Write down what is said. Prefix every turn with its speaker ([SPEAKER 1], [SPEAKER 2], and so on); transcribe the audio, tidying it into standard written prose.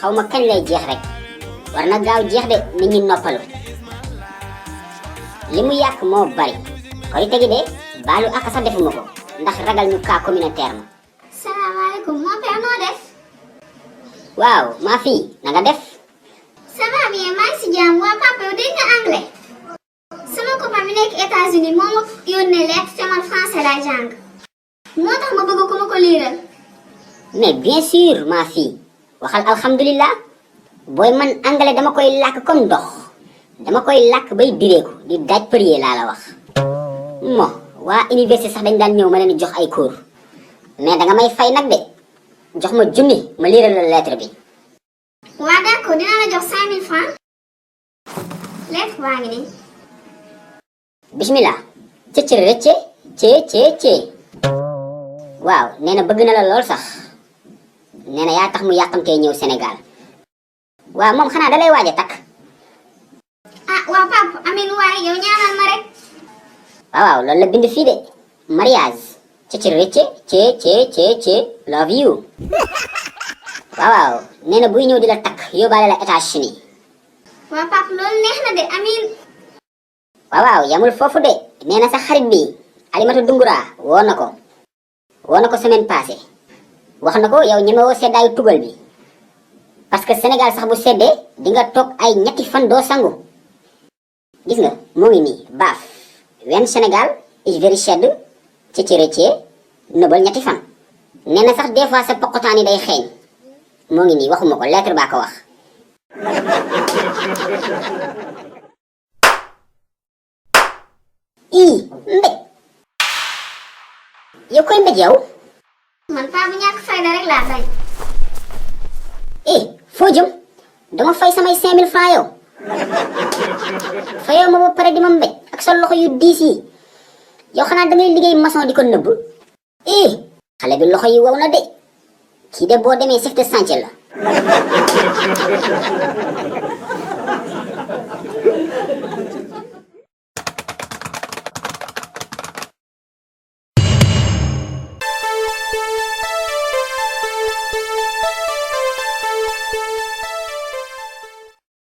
[SPEAKER 1] xawma kañ lay jeex rek war na gaaw jeex de nit ñi noppalu li mu yàq moo bari korite gi de baalu ak sax defuma ko ndax ragal ñu cas communautaire ma.
[SPEAKER 2] salaamaaleykum mon père noo def.
[SPEAKER 1] waaw maa fii na nga def.
[SPEAKER 2] ça va bien maa ngi si jàmm waa papa yow dégg nga anglais. sama copain bi nekk États-Unis moo ma yónnee lettre te man français laay jàng. moo tax ma bëgg ko ma ko liiral.
[SPEAKER 1] mais bien sûr maa fii waxal alhamdulilah booy man anglais dama koy làkk comme ndox dama koy làkk bay direeku di daaj përier laa la wax. mo waa université sax dañ daan ñëw ma leen di jox ay cours mais danga may fay nag de jox ma junni ma liiral la lettre bi.
[SPEAKER 2] waa d'accord dina la jox 5000 francs. lettre baa ngi nii.
[SPEAKER 1] bismillah cëccër rëcce cee waaw nee na bëgg na la lool sax nee na yaa tax mu yàqamtee ñëw Sénégal waaw moom xanaa dalay waaj a takk.
[SPEAKER 2] ah waaw papa amin waaye yow ñaanal ma rek.
[SPEAKER 1] waaw loolu la bind fii de mariage cëccër rëcce cee love you waaw nee na buy ñëw di la takk yóbbaale la États-Unis.
[SPEAKER 2] waaw papa loolu neex na de amin.
[SPEAKER 1] waaw yamul foofu de nee na sa xarit bi Alimatu Dungura woo na ko semaine passée wax na ko yow ñemewoo seddaayu tugal bi parce que Sénégal sax bu seddee di nga toog ay ñetti fan doo sangu gis nga moo ngi nii baaf when Sénégal is very sedd ci nëbal ñetti fan nee na sax des fois sa poqotaan yi day xeeñ moo ngi nii waxuma ko lettre baa ko wax. mbéj yow koy mbéj yow.
[SPEAKER 2] man paa bu ñàkk fayda rek laa bañ.
[SPEAKER 1] foo jëm dama fay samay 5000 francs yow fayoo ma ba pare di ma mbéj ak sa loxo yu diis yi yow xanaa dangay liggéey maçon di ko nëbb. xale bi loxo yi wow na de kii de boo demee chef de chantier la.